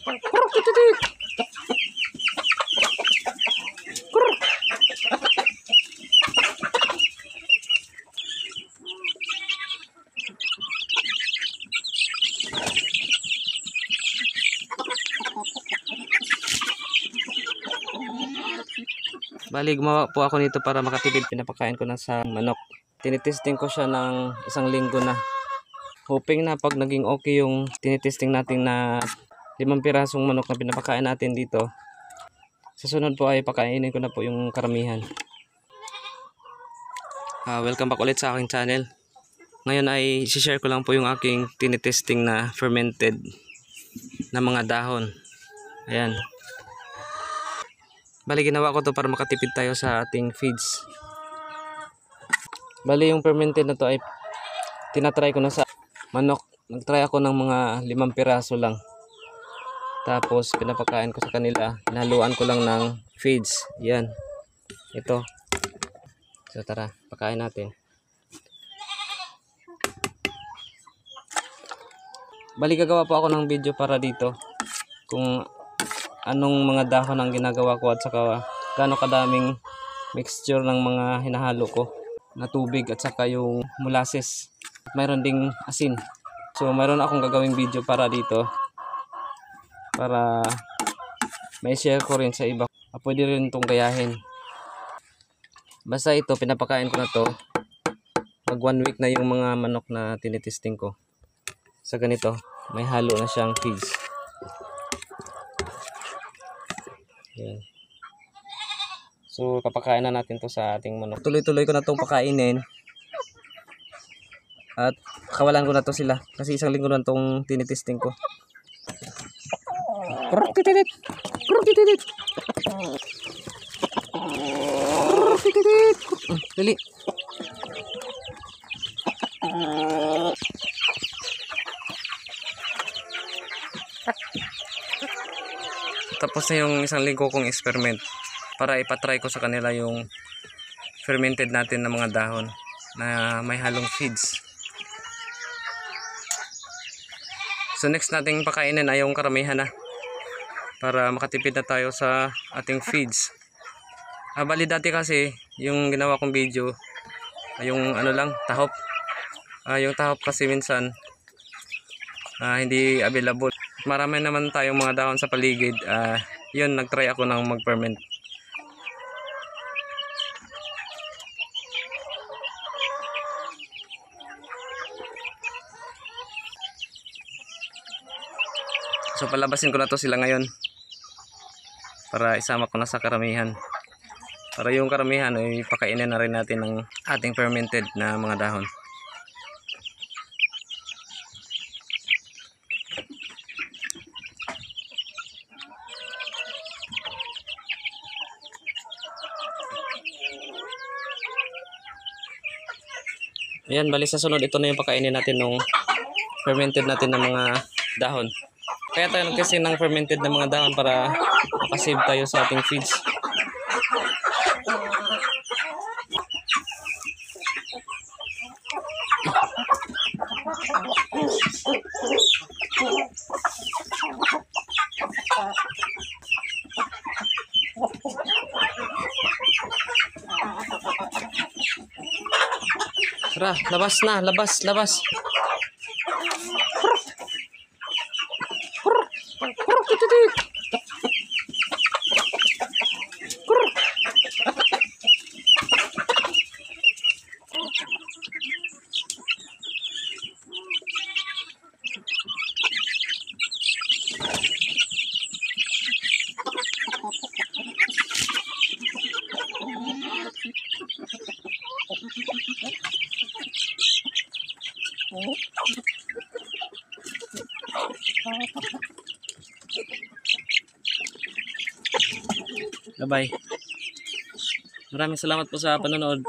Bali, gumawa po ako nito para makatipid. Pinapakain ko na sa manok. Tinitesting ko siya ng 1 linggo na. Hoping na pag naging okay yung tinitesting natin na 5 pirasong manok na pinapakain natin dito, sa sunod po ay pakainin ko na po yung karamihan. Welcome back ulit sa aking channel. Ngayon ay share ko lang po yung aking tinitesting na fermented na mga dahon. Ayan. Bali, ginawa ko to para makatipid tayo sa ating feeds. Bali, yung fermented na to ay tinatry ko na sa manok. Nagtry ako ng mga 5 piraso lang. Tapos pinapakain ko sa kanila. Hinaluan ko lang ng feeds. Yan. Ito. So tara, pakain natin. Bali, gagawa po ako ng video para dito kung anong mga dahon ang ginagawa ko at saka gaano kadaming mixture ng mga hinahalo ko na tubig at saka yung molasses. Mayroon ding asin. So mayroon akong gagawing video para dito para may share ko rin sa iba. Pwede rin itong gayahin. Basta ito, pinapakain ko na to. Mag 1 week na yung mga manok na tinitesting ko. Sa ganito, may halo na siyang feeds. Yan. So papakain na natin to sa ating manok. Tuloy-tuloy ko na itong pakainin. At kawalan ko na to sila. Kasi 1 linggo na itong tinitesting ko. Dali. Tapos na yung 1 linggo kong experiment para ipatry ko sa kanila yung fermented natin na mga dahon na may halong feeds. So next nating pakainin ay yung karamihan na para makatipid na tayo sa ating feeds. Bali dati kasi yung ginawa kong video yung ano lang, tahop. Yung tahop kasi minsan hindi available. Marami naman tayong mga dahon sa paligid. Yun, nagtry ako ng mag-ferment. So palabasin ko na to sila ngayon para isama ko na sa karamihan. Para yung karamihan ay pakainin na rin natin ng ating fermented na mga dahon. Ayan, bali sa sunod ito na yung pakainin natin ng fermented natin ng mga dahon. Kaya tayo nagkasing ng fermented na mga dahon para makasave tayo sa ating feeds. Tara, labas na, labas. Bye-bye. Maraming salamat po sa panonood.